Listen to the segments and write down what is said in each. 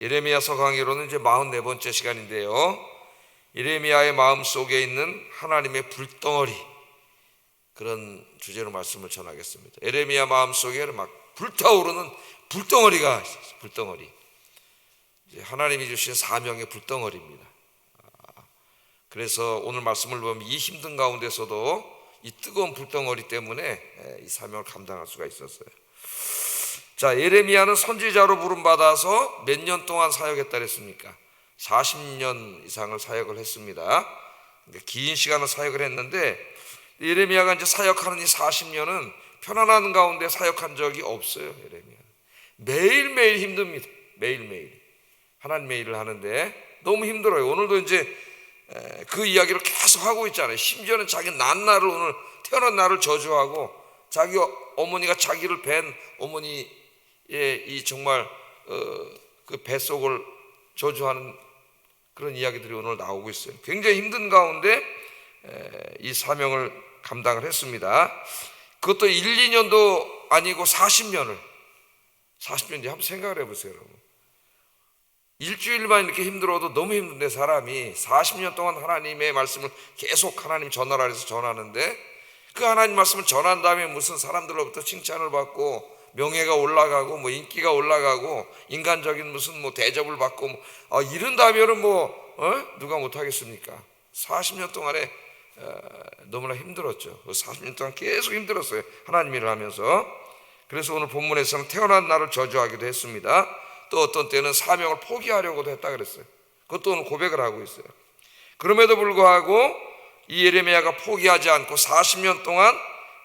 예레미야서 강의로는 이제 44번째 시간인데요. 예레미야의 마음속에 있는 하나님의 불덩어리, 그런 주제로 말씀을 전하겠습니다. 예레미야 마음속에 막 불타오르는 불덩어리가 있어요. 불덩어리. 이제 하나님이 주신 사명의 불덩어리입니다. 그래서 오늘 말씀을 보면 이 힘든 가운데서도 이 뜨거운 불덩어리 때문에 이 사명을 감당할 수가 있었어요. 자, 예레미야는 선지자로 부름받아서 몇 년 동안 사역했다 그랬습니까? 40년 이상을 사역을 했습니다. 긴 시간을 사역을 했는데, 예레미야가 이제 사역하는 이 40년은 편안한 가운데 사역한 적이 없어요. 예레미야 매일매일 힘듭니다. 매일매일 하나님의 일을 하는데 너무 힘들어요. 오늘도 이제 그 이야기를 계속 하고 있잖아요. 심지어는 자기 난날을, 오늘 태어난 날을 저주하고, 자기 어머니가 자기를 뵌 어머니의 이 정말 그 뱃속을 저주하는 그런 이야기들이 오늘 나오고 있어요. 굉장히 힘든 가운데 이 사명을 감당을 했습니다. 그것도 1, 2년도 아니고 40년을 40년, 한번 생각을 해보세요, 여러분. 일주일만 이렇게 힘들어도 너무 힘든데, 사람이 40년 동안 하나님의 말씀을 계속 하나님 전하라 해서 전하는데, 그 하나님 말씀을 전한 다음에 무슨 사람들로부터 칭찬을 받고 명예가 올라가고 뭐 인기가 올라가고 인간적인 무슨 뭐 대접을 받고 이런 다음에는 누가 못하겠습니까? 40년 동안에 너무나 힘들었죠. 40년 동안 계속 힘들었어요, 하나님 일을 하면서. 그래서 오늘 본문에서는 태어난 날을 저주하기도 했습니다. 또 어떤 때는 사명을 포기하려고도 했다 그랬어요. 그것도 오늘 고백을 하고 있어요. 그럼에도 불구하고 이 예레미야가 포기하지 않고 40년 동안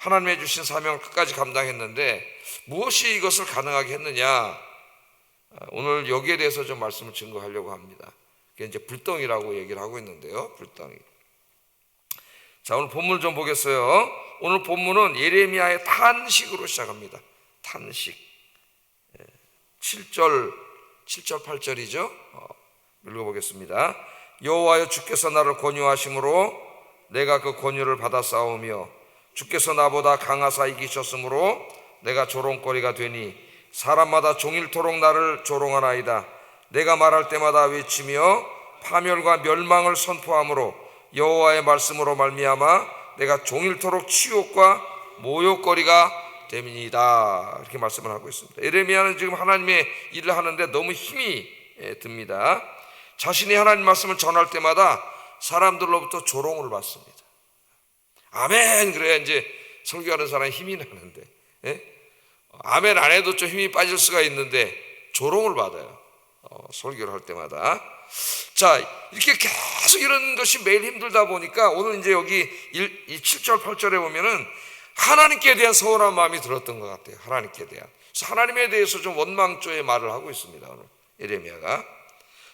하나님의 주신 사명을 끝까지 감당했는데, 무엇이 이것을 가능하게 했느냐? 오늘 여기에 대해서 좀 말씀을 증거하려고 합니다. 그게 이제 불덩이라고 얘기를 하고 있는데요. 불덩이. 자, 오늘 본문을 좀 보겠어요. 오늘 본문은 예레미야의 탄식으로 시작합니다. 탄식. 7절 8절이죠. 읽어보겠습니다. 여호와여, 주께서 나를 권유하심으로 내가 그 권유를 받아 싸우며, 주께서 나보다 강하사 이기셨으므로 내가 조롱거리가 되니 사람마다 종일토록 나를 조롱하나이다. 내가 말할 때마다 외치며 파멸과 멸망을 선포하므로 여호와의 말씀으로 말미암아 내가 종일토록 치욕과 모욕거리가 됨이니이다. 이렇게 말씀을 하고 있습니다. 예레미야는 지금 하나님의 일을 하는데 너무 힘이 듭니다. 자신이 하나님 말씀을 전할 때마다 사람들로부터 조롱을 받습니다. 아멘 그래야 이제 설교하는 사람이 힘이 나는데, 아멘 안 해도 좀 힘이 빠질 수가 있는데 조롱을 받아요, 설교를 할 때마다. 자, 이렇게 계속 이런 것이 매일 힘들다 보니까 오늘 이제 여기 이 7절 8절에 보면은 하나님께 대한 서운한 마음이 들었던 것 같아요. 하나님께 대한. 그래서 하나님에 대해서 좀 원망조의 말을 하고 있습니다, 오늘 예레미야가.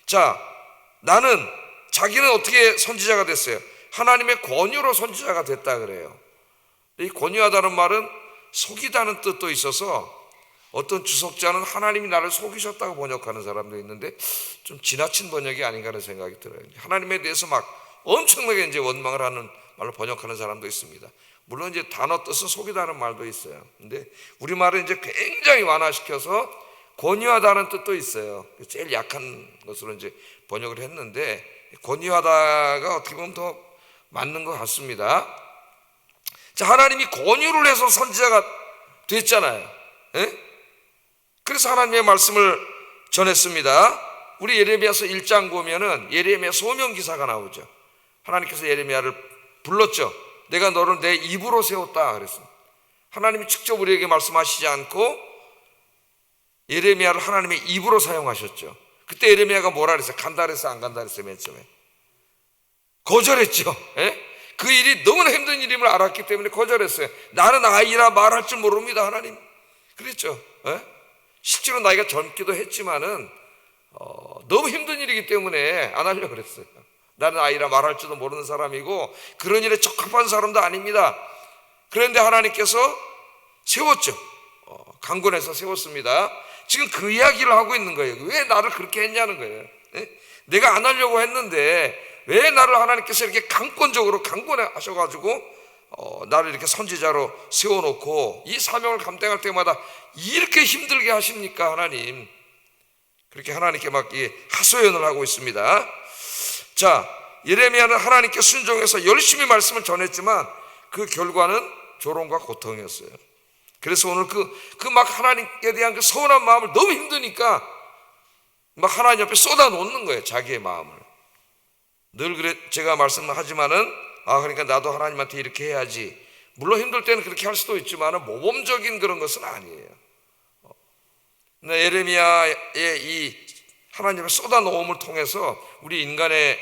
자, 나는, 자기는 어떻게 선지자가 됐어요? 하나님의 권유로 선지자가 됐다 그래요. 이 권유하다는 말은 속이다는 뜻도 있어서, 어떤 주석자는 하나님이 나를 속이셨다고 번역하는 사람도 있는데 좀 지나친 번역이 아닌가 하는 생각이 들어요. 하나님에 대해서 막 엄청나게 이제 원망을 하는 말로 번역하는 사람도 있습니다. 물론 이제 단어 뜻은 속이다는 말도 있어요. 근데 우리말은 이제 굉장히 완화시켜서 권유하다는 뜻도 있어요. 제일 약한 것으로 이제 번역을 했는데, 권유하다가 어떻게 보면 더 맞는 것 같습니다. 자, 하나님이 권유를 해서 선지자가 됐잖아요. 그래서 하나님의 말씀을 전했습니다. 우리 예레미야서 1장 보면은 예레미야 소명 기사가 나오죠. 하나님께서 예레미야를 불렀죠. 내가 너를 내 입으로 세웠다 그랬습니다. 하나님이 직접 우리에게 말씀하시지 않고 예레미야를 하나님의 입으로 사용하셨죠. 그때 예레미야가 뭐라 그랬어요? 간다 그랬어요? 안 간다 그랬어요? 맨 처음에 거절했죠. 그 일이 너무나 힘든 일임을 알았기 때문에 거절했어요. 나는 아이라 말할 줄 모릅니다, 하나님. 그랬죠. 실제로 나이가 젊기도 했지만은 너무 힘든 일이기 때문에 안 하려고 그랬어요. 나는 아이라 말할 줄도 모르는 사람이고 그런 일에 적합한 사람도 아닙니다. 그런데 하나님께서 세웠죠. 강권해서 세웠습니다. 지금 그 이야기를 하고 있는 거예요. 왜 나를 그렇게 했냐는 거예요. 내가 안 하려고 했는데 왜 나를 하나님께서 이렇게 강권적으로 강권하셔가지고 나를 이렇게 선지자로 세워놓고 이 사명을 감당할 때마다 이렇게 힘들게 하십니까, 하나님? 그렇게 하나님께 막 하소연을 하고 있습니다. 자, 예레미야는 하나님께 순종해서 열심히 말씀을 전했지만 그 결과는 조롱과 고통이었어요. 그래서 오늘 그 막 하나님께 대한 그 서운한 마음을 너무 힘드니까 막 하나님 앞에 쏟아놓는 거예요. 자기의 마음을. 늘 그래 제가 말씀하지만은 그러니까 나도 하나님한테 이렇게 해야지. 물론 힘들 때는 그렇게 할 수도 있지만은 모범적인 그런 것은 아니에요. 예레미야의 이 하나님의 쏟아놓음을 통해서 우리 인간의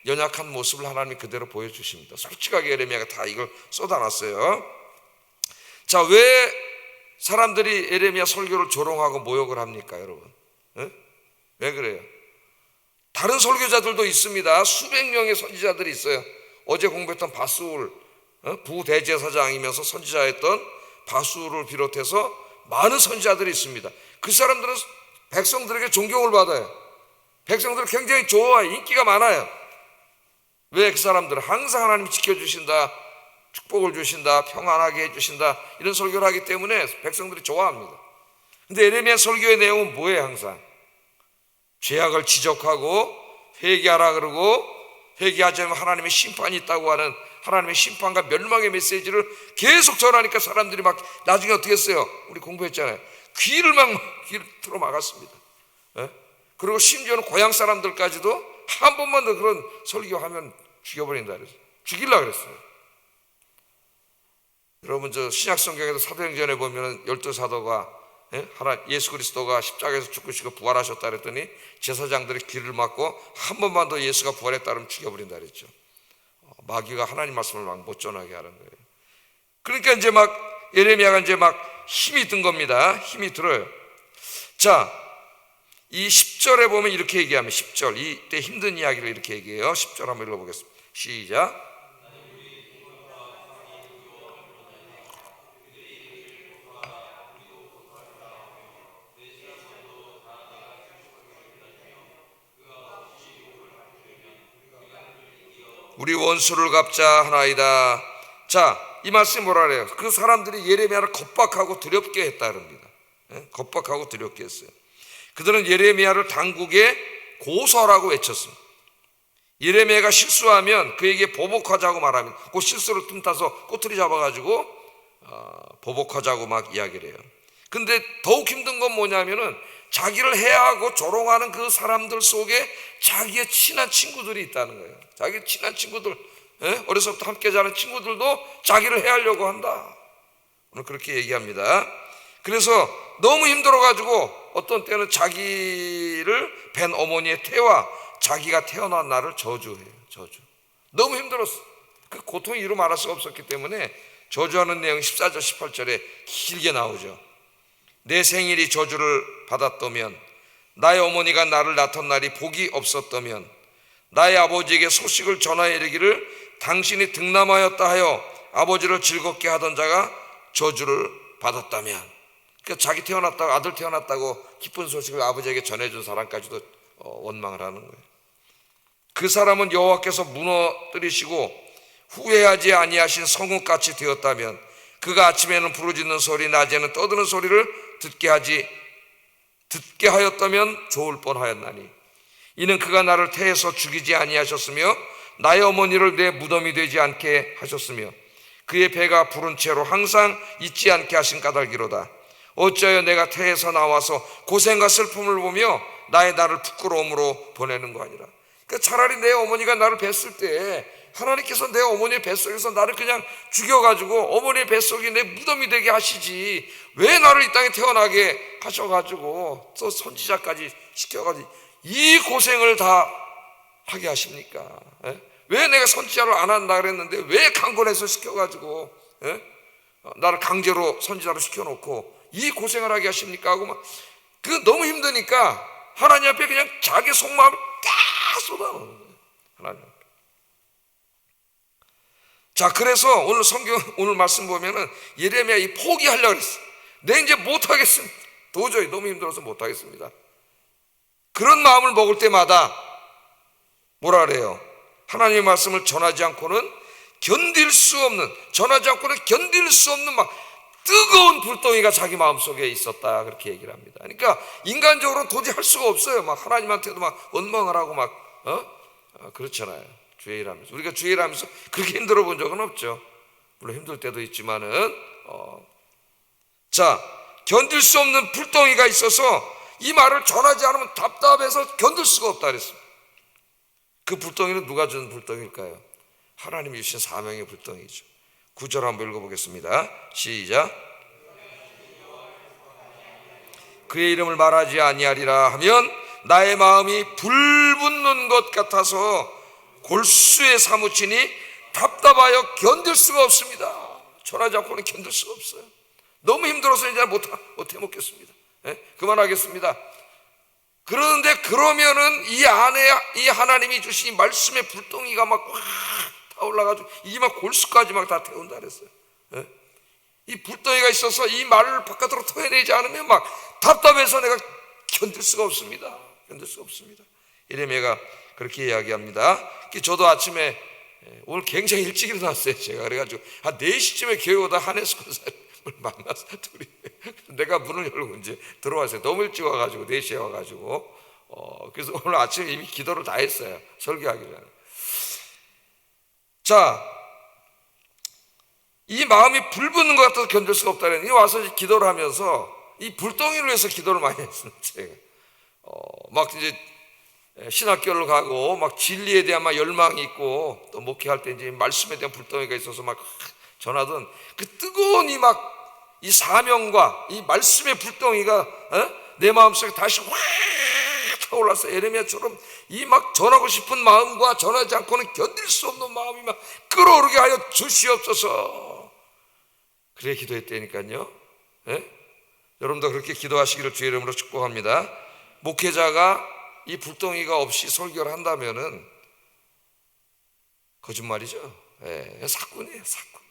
연약한 모습을 하나님이 그대로 보여주십니다. 솔직하게 예레미야가 다 이걸 쏟아놨어요. 자, 왜 사람들이 예레미야 설교를 조롱하고 모욕을 합니까, 여러분? 왜 그래요? 다른 설교자들도 있습니다. 수백 명의 선지자들이 있어요. 어제 공부했던 바수울, 부대제사장이면서 선지자였던 바수울을 비롯해서 많은 선지자들이 있습니다. 그 사람들은 백성들에게 존경을 받아요. 백성들을 굉장히 좋아해요. 인기가 많아요. 왜? 그 사람들은 항상 하나님이 지켜주신다, 축복을 주신다, 평안하게 해주신다, 이런 설교를 하기 때문에 백성들이 좋아합니다. 근데 예레미야 설교의 내용은 뭐예요? 항상 죄악을 지적하고 회개하라 그러고, 회개하지 않으면 하나님의 심판이 있다고 하는 하나님의 심판과 멸망의 메시지를 계속 전하니까 사람들이 막 나중에 어떻게 했어요? 우리 공부했잖아요. 귀를 틀어 막았습니다. 그리고 심지어는 고향 사람들까지도 한 번만 더 그런 설교하면 죽여버린다 그랬어요. 죽이려고 그랬어요. 여러분, 저 신약 성경에서 사도행전에 보면 12사도가 예수 그리스도가 십자가에서 죽으시고 부활하셨다 그랬더니 제사장들이 귀를 막고 한 번만 더 예수가 부활했다 그러면 죽여버린다 그랬죠. 마귀가 하나님 말씀을 막 못 전하게 하는 거예요. 그러니까 이제 막 예레미야가 이제 막 힘이 든 겁니다. 힘이 들어요. 자, 이 10절에 보면 이렇게 얘기하면 10절, 이때 힘든 이야기를 이렇게 얘기해요. 10절 한번 읽어보겠습니다. 시작. 우리 원수를 갚자 하나이다. 자, 이 말씀이 뭐라 그래요? 그 사람들이 예레미야를 겁박하고 두렵게 했다 그럽니다. 겁박하고 두렵게 했어요. 그들은 예레미야를 당국에 고소하라고 외쳤습니다. 예레미야가 실수하면 그에게 보복하자고 말하면 그 실수를 틈타서 꼬투리 잡아가지고 보복하자고 막 이야기를 해요. 근데 더욱 힘든 건 뭐냐면은 자기를 해하고 조롱하는 그 사람들 속에 자기의 친한 친구들이 있다는 거예요. 자기 친한 친구들, 어려서부터 함께 자란 친구들도 자기를 해하려고 한다. 오늘 그렇게 얘기합니다. 그래서 너무 힘들어가지고 어떤 때는 자기를 뵌 어머니의 태와 자기가 태어난 날을 저주해요. 저주. 너무 힘들었어. 그 고통이 이루 말할 수가 없었기 때문에 저주하는 내용이 14절 18절에 길게 나오죠. 내 생일이 저주를 받았다면, 나의 어머니가 나를 낳던 날이 복이 없었다면, 나의 아버지에게 소식을 전하여 이르기를 당신이 득남하였다 하여 아버지를 즐겁게 하던 자가 저주를 받았다면, 그러니까 자기 태어났다고, 아들 태어났다고 기쁜 소식을 아버지에게 전해준 사람까지도 원망을 하는 거예요. 그 사람은 여호와께서 무너뜨리시고 후회하지 아니하신 성읍같이 되었다면, 그가 아침에는 부르짖는 소리, 낮에는 떠드는 소리를 듣게 하였다면 좋을 뻔하였나니, 이는 그가 나를 태에서 죽이지 아니하셨으며 나의 어머니를 내 무덤이 되지 않게 하셨으며 그의 배가 부른 채로 항상 잊지 않게 하신 까닭이로다. 어찌하여 내가 태에서 나와서 고생과 슬픔을 보며 나를 부끄러움으로 보내는 거 아니라. 그러니까 차라리 내 어머니가 나를 뵀을 때 하나님께서 내 어머니의 뱃속에서 나를 그냥 죽여가지고 어머니의 뱃속이 내 무덤이 되게 하시지, 왜 나를 이 땅에 태어나게 하셔가지고 또 선지자까지 시켜가지고 이 고생을 다 하게 하십니까? 왜 내가 선지자를 안 한다 그랬는데 왜 강권해서 시켜가지고 나를 강제로 선지자로 시켜놓고 이 고생을 하게 하십니까? 하고 막 너무 힘드니까 하나님 앞에 그냥 자기 속마음을 다 쏟아놓는 거예요. 하나님 앞에. 자, 그래서 오늘 오늘 말씀 보면은 예레미야 이 포기하려고 했어. 내 이제 못하겠습니다. 도저히 너무 힘들어서 못하겠습니다. 그런 마음을 먹을 때마다 뭐라 그래요? 하나님의 말씀을 전하지 않고는 견딜 수 없는, 전하지 않고는 견딜 수 없는 막 뜨거운 불덩이가 자기 마음속에 있었다, 그렇게 얘기를 합니다. 그러니까 인간적으로 도저히 할 수가 없어요. 막 하나님한테도 막 원망을 하고 막 그렇잖아요. 주의 일하면서 우리가 주의 일하면서 그렇게 힘들어 본 적은 없죠. 물론 힘들 때도 있지만은 자, 견딜 수 없는 불덩이가 있어서 이 말을 전하지 않으면 답답해서 견딜 수가 없다 그랬습니다. 그 불덩이는 누가 준 불덩이일까요? 하나님이 주신 사명의 불덩이죠. 9절 한번 읽어보겠습니다. 시작. 그의 이름을 말하지 아니하리라 하면 나의 마음이 불붙는 것 같아서 골수에 사무치니 답답하여 견딜 수가 없습니다. 전하지 않고는 견딜 수가 없어요. 너무 힘들어서 이제 못해 먹겠습니다. 그만하겠습니다. 그런데 그러면은 이 안에 이 하나님이 주신 말씀의 불덩이가 막 타올라가지고 이게 막 골수까지 막 다 태운다 그랬어요. 이 불덩이가 있어서 이 말을 바깥으로 토해내지 않으면 막 답답해서 내가 견딜 수가 없습니다. 견딜 수가 없습니다. 예레미야가 그렇게 이야기합니다. 저도 아침에 오늘 굉장히 일찍 일어났어요. 제가 그래가지고 한 4시쯤에 교회 오다 한혜수 권사님을 만나서 둘이 내가 문을 열고 이제 들어왔어요. 너무 일찍 와가지고 4시에 와가지고 그래서 오늘 아침에 이미 기도를 다 했어요. 설교하기 전에. 자, 이 마음이 불붙는 것 같아서 견딜 수가 없다는, 이 와서 기도를 하면서 이 불덩이를 위해서 기도를 많이 했어요. 제가 막 이제 신학교를 가고 막 진리에 대한 막 열망이 있고 또 목회할 때 이제 말씀에 대한 불덩이가 있어서 막 전하던 그 뜨거운 이 사명과 이 말씀의 불덩이가 내 마음속에 다시 확 타올라서 예레미야처럼 이 막 전하고 싶은 마음과 전하지 않고는 견딜 수 없는 마음이 막 끓어오르게 하여 주시옵소서. 그래 기도했다니까요. 여러분도 그렇게 기도하시기를 주의 이름으로 축복합니다. 목회자가 이 불덩이가 없이 설교를 한다면은 거짓말이죠. 사꾼이에요, 사꾼.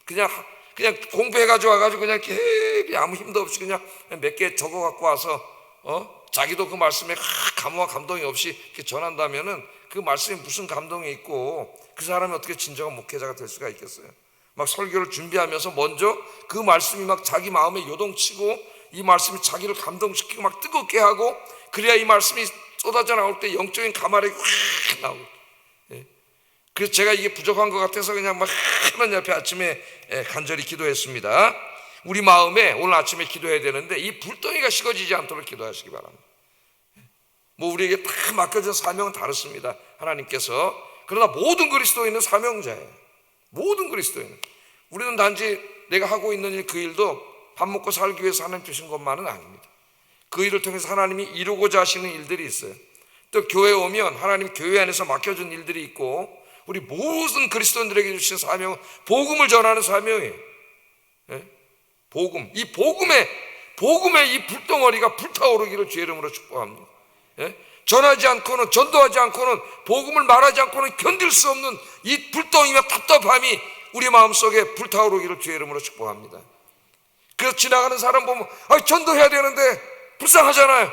그냥 공부해가지고 와가지고 그냥 이렇게 아무 힘도 없이 그냥 몇 개 적어 갖고 와서 자기도 그 말씀에 감화와 감동이 없이 이렇게 전한다면은 그 말씀에 무슨 감동이 있고 그 사람이 어떻게 진정한 목회자가 될 수가 있겠어요? 막 설교를 준비하면서 먼저 그 말씀이 막 자기 마음에 요동치고 이 말씀이 자기를 감동시키고 막 뜨겁게 하고 그래야 이 말씀이 쏟아져 나올 때 영적인 가마력이 확 나오고. 그래서 제가 이게 부족한 것 같아서 그냥 막 하나님 앞에 아침에 간절히 기도했습니다. 우리 마음에 오늘 아침에 기도해야 되는데 이 불덩이가 식어지지 않도록 기도하시기 바랍니다. 뭐 우리에게 다 맡겨진 사명은 다릅니다. 하나님께서. 그러나 모든 그리스도인은 사명자예요. 모든 그리스도인은. 우리는 단지 내가 하고 있는 일, 그 일도 밥 먹고 살기 위해서 하나님 주신 것만은 아닙니다. 그 일을 통해서 하나님이 이루고자 하시는 일들이 있어요. 또 교회에 오면 하나님 교회 안에서 맡겨준 일들이 있고 우리 모든 그리스도인들에게 주신 사명은 복음을 전하는 사명이에요. 복음. 이 복음의 이 불덩어리가 불타오르기를 주의 이름으로 축복합니다. 전하지 않고는, 전도하지 않고는, 복음을 말하지 않고는 견딜 수 없는 이 불덩이와 답답함이 우리 마음속에 불타오르기를 주의 이름으로 축복합니다. 그래서 지나가는 사람 보면 전도해야 되는데 불쌍하잖아요.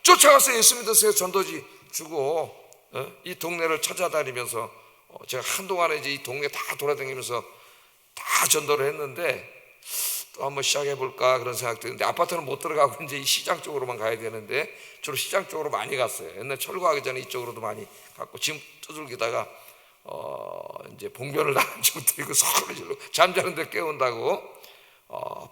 쫓아가서 예수 믿으세요 전도지 주고 이 동네를 찾아다니면서 제가 한동안에 이제 이 동네 다 돌아다니면서 다 전도를 했는데 또 한번 시작해볼까 그런 생각도 했는데 아파트는 못 들어가고 이제 이 시장 쪽으로만 가야 되는데 주로 시장 쪽으로 많이 갔어요. 옛날 철거하기 전에 이쪽으로도 많이 갔고 지금 두들기다가 이제 봉변을 나간 적도 있고 소리를 질러 잠자는데 깨운다고.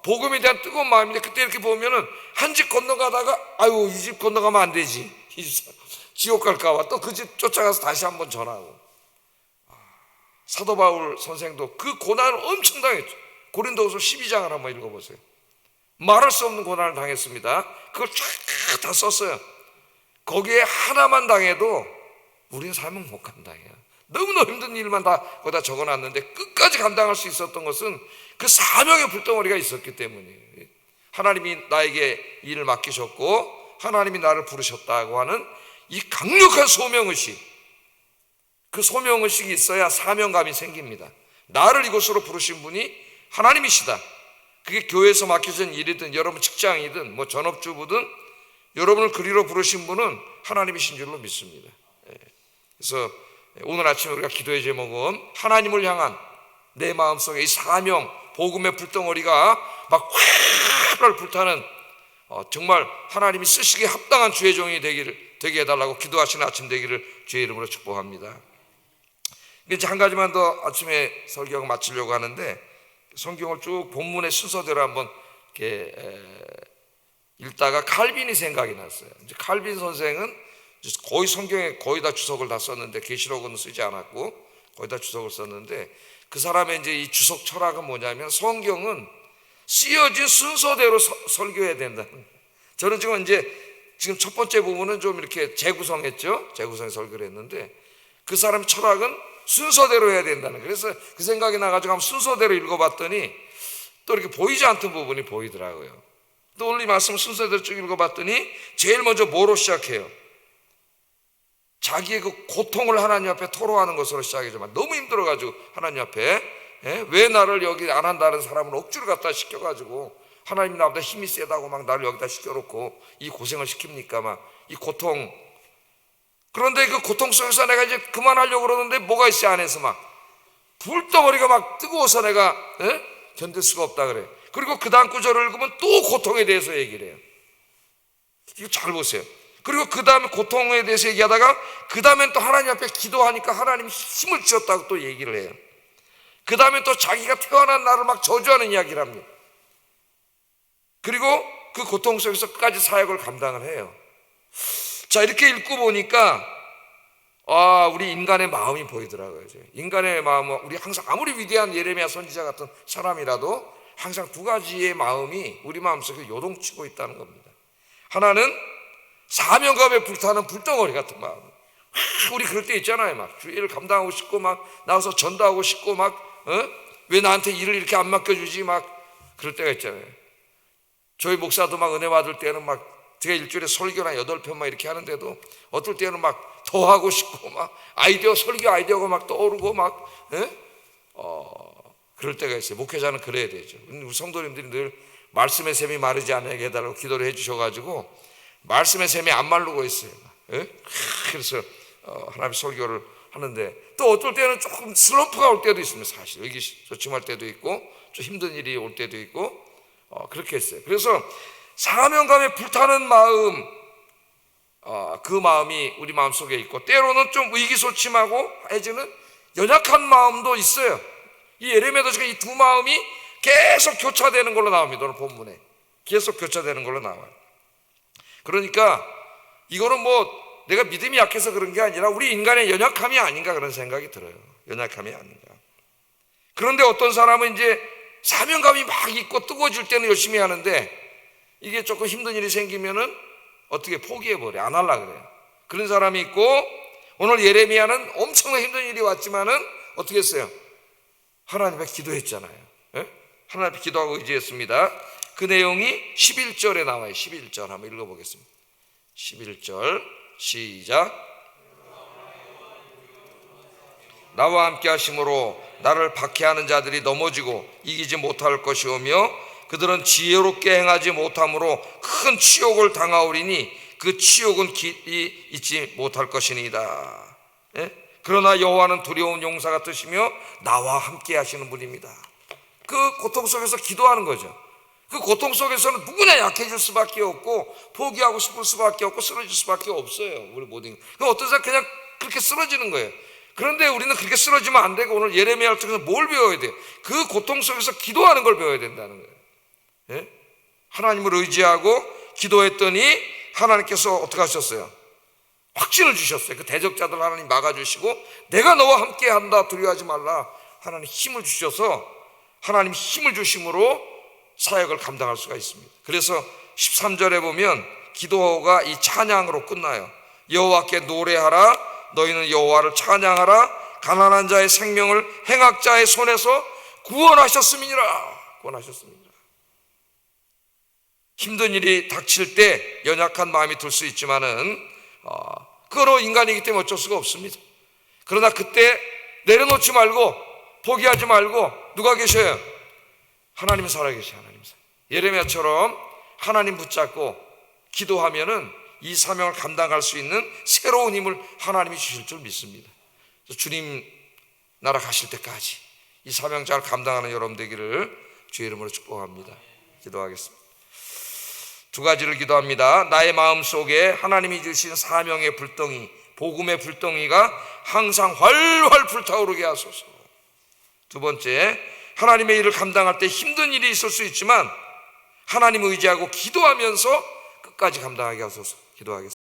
복음에 대한 뜨거운 마음인데 그때 이렇게 보면은 한 집 건너가다가 아유 이 집 건너가면 안 되지 이 집 지옥 갈까봐 또 그 집 쫓아가서 다시 한번 전하고. 사도 바울 선생도 그 고난을 엄청 당했죠. 고린도후서 12장을 한번 읽어보세요. 말할 수 없는 고난을 당했습니다. 그걸 쫙 다 썼어요. 거기에 하나만 당해도 우리는 사명 못 감당해요. 너무너무 힘든 일만 다 거기다 적어놨는데 끝까지 감당할 수 있었던 것은 그 사명의 불덩어리가 있었기 때문이에요. 하나님이 나에게 일을 맡기셨고 하나님이 나를 부르셨다고 하는 이 강력한 소명의식, 그 소명의식이 있어야 사명감이 생깁니다. 나를 이곳으로 부르신 분이 하나님이시다. 그게 교회에서 맡겨진 일이든 여러분 직장이든 뭐 전업주부든 여러분을 그리로 부르신 분은 하나님이신 줄로 믿습니다. 그래서 오늘 아침에 우리가 기도의 제목은 하나님을 향한 내 마음속에 이 사명 복음의 불덩어리가 막 활활 불타는 정말 하나님이 쓰시기에 합당한 주의 종이 되게 해달라고 기도하시는 아침 되기를 주의 이름으로 축복합니다. 이제 한 가지만 더 아침에 설교하고 마치려고 하는데, 성경을 쭉 본문의 순서대로 한번 이렇게 읽다가 칼빈이 생각이 났어요. 이제 칼빈 선생은 거의 성경에 거의 다 주석을 다 썼는데, 계시록은 쓰지 않았고 거의 다 주석을 썼는데, 그 사람의 이제 이 주석 철학은 뭐냐면 성경은 쓰여진 순서대로 설교해야 된다는 거예요. 저는 지금 첫 번째 부분은 좀 이렇게 재구성했죠. 재구성 설교를 했는데, 그 사람의 철학은 순서대로 해야 된다는 거예요. 그래서 그 생각이 나가지고 한번 순서대로 읽어봤더니 또 이렇게 보이지 않던 부분이 보이더라고요. 또 오늘 이 말씀 순서대로 쭉 읽어봤더니 제일 먼저 뭐로 시작해요? 자기의 그 고통을 하나님 앞에 토로하는 것으로 시작해서 너무 힘들어가지고 하나님 앞에 왜 나를 여기 안 한다는 사람을 억지로 갖다 시켜가지고 하나님 나보다 힘이 세다고 막 나를 여기다 시켜놓고 이 고생을 시킵니까? 막 이 고통. 그런데 그 고통 속에서 내가 이제 그만하려고 그러는데 뭐가 있어요? 안에서 막 불덩어리가 막 뜨거워서 내가 견딜 수가 없다 그래. 그리고 그 다음 구절을 읽으면 또 고통에 대해서 얘기를 해요. 이거 잘 보세요. 그리고 그 다음에 고통에 대해서 얘기하다가 그 다음엔 또 하나님 앞에 기도하니까 하나님이 힘을 주셨다고 또 얘기를 해요. 그 다음에 또 자기가 태어난 날을 막 저주하는 이야기를 합니다. 그리고 그 고통 속에서 끝까지 사역을 감당을 해요. 자, 이렇게 읽고 보니까 우리 인간의 마음이 보이더라고요. 인간의 마음은 우리 항상 아무리 위대한 예레미야 선지자 같은 사람이라도 항상 두 가지의 마음이 우리 마음속에 요동치고 있다는 겁니다. 하나는 사명감에 불타는 불덩어리 같은 마음. 우리 그럴 때 있잖아요. 막 주일을 감당하고 싶고 막 나와서 전도하고 싶고 막 왜 나한테 일을 이렇게 안 맡겨주지 막 그럴 때가 있잖아요. 저희 목사도 막 은혜 받을 때는 막 제가 일주일에 설교나 8편만 이렇게 하는데도 어떨 때는 막 더 하고 싶고 막 설교 아이디어가 막 떠오르고 막 그럴 때가 있어요. 목회자는 그래야 되죠. 우리 성도님들이 늘 말씀의 샘이 마르지 않게 해달라고 기도를 해주셔가지고 말씀의 샘이 안 마르고 있어요. 그래서 하나님 설교를 하는데 또 어떨 때는 조금 슬럼프가 올 때도 있습니다. 사실 여기 조침할 때도 있고 좀 힘든 일이 올 때도 있고 그렇게 했어요. 그래서 사명감에 불타는 마음, 그 마음이 우리 마음속에 있고 때로는 좀 의기소침하고 해지는 연약한 마음도 있어요. 이 예레미야도 지금 이 두 마음이 계속 교차되는 걸로 나옵니다. 오늘 본문에 계속 교차되는 걸로 나와요. 그러니까 이거는 뭐 내가 믿음이 약해서 그런 게 아니라 우리 인간의 연약함이 아닌가 그런 생각이 들어요. 연약함이 아닌가. 그런데 어떤 사람은 이제 사명감이 막 있고 뜨거워질 때는 열심히 하는데 이게 조금 힘든 일이 생기면은 어떻게 포기해버려. 안 하려고 그래요. 그런 사람이 있고 오늘 예레미야는 엄청난 힘든 일이 왔지만은 어떻게 했어요? 하나님 앞에 기도했잖아요. 하나님 앞에 기도하고 의지했습니다. 그 내용이 11절에 나와요. 11절 한번 읽어보겠습니다. 11절 시작. 나와 함께 하심으로 나를 박해하는 자들이 넘어지고 이기지 못할 것이오며 그들은 지혜롭게 행하지 못함으로 큰 치욕을 당하오리니 그 치욕은 길이 잊지 못할 것이니이다. 그러나 여호와는 두려운 용사 같으시며 나와 함께 하시는 분입니다. 그 고통 속에서 기도하는 거죠. 그 고통 속에서는 누구나 약해질 수밖에 없고 포기하고 싶을 수밖에 없고 쓰러질 수밖에 없어요. 우리 모든 어떤 사람 그냥 그렇게 쓰러지는 거예요. 그런데 우리는 그렇게 쓰러지면 안 되고 오늘 예레미야를 통해서 뭘 배워야 돼요? 그 고통 속에서 기도하는 걸 배워야 된다는 거예요. 하나님을 의지하고 기도했더니 하나님께서 어떻게 하셨어요? 확신을 주셨어요. 그 대적자들 하나님 막아주시고 내가 너와 함께 한다 두려워하지 말라. 하나님 힘을 주셔서 하나님 힘을 주심으로 사역을 감당할 수가 있습니다. 그래서 13절에 보면 기도가 이 찬양으로 끝나요. 여호와께 노래하라. 너희는 여호와를 찬양하라. 가난한 자의 생명을 행악자의 손에서 구원하셨음이니라. 구원하셨습니다. 힘든 일이 닥칠 때 연약한 마음이 들 수 있지만은 그거로 인간이기 때문에 어쩔 수가 없습니다. 그러나 그때 내려놓지 말고 포기하지 말고 누가 계셔요? 하나님 살아계셔요. 하나님 살아. 예레미야처럼 하나님 붙잡고 기도하면은 이 사명을 감당할 수 있는 새로운 힘을 하나님이 주실 줄 믿습니다. 주님 나라 가실 때까지 이 사명 잘 감당하는 여러분 되기를 주의 이름으로 축복합니다. 기도하겠습니다. 두 가지를 기도합니다. 나의 마음속에 하나님이 주신 사명의 불덩이, 복음의 불덩이가 항상 활활 불타오르게 하소서. 두 번째, 하나님의 일을 감당할 때 힘든 일이 있을 수 있지만 하나님을 의지하고 기도하면서 끝까지 감당하게 하소서. 기도하겠습니다.